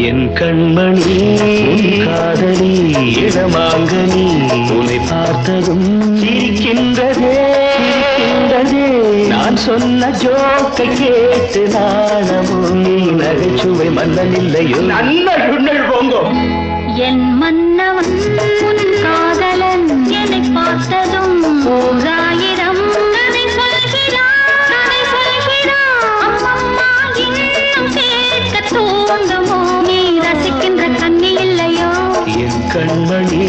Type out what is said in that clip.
என் கண்மணி உன் காதலி இடமாங்கனி உன்னை பார்த்ததும் சிரிக்கின்றதே சிரிக்கின்றதே நான் சொன்ன ஜோக்கை கேட்டு நாணமும் நகைச்சுவை மன்னன் இல்லையோ நல்ல சுண்ணல் போங்கோ என் மன்னவன் உன் காதலன் என்னை பார்த்ததும் ஓராயிரம் கதை சொல்கிறான் அம்மம்மா இன்னும் கேட்க தூண்டுமோ நீ ரசிக்கின்ற கண்ணி இல்லையோ என் கண்மணி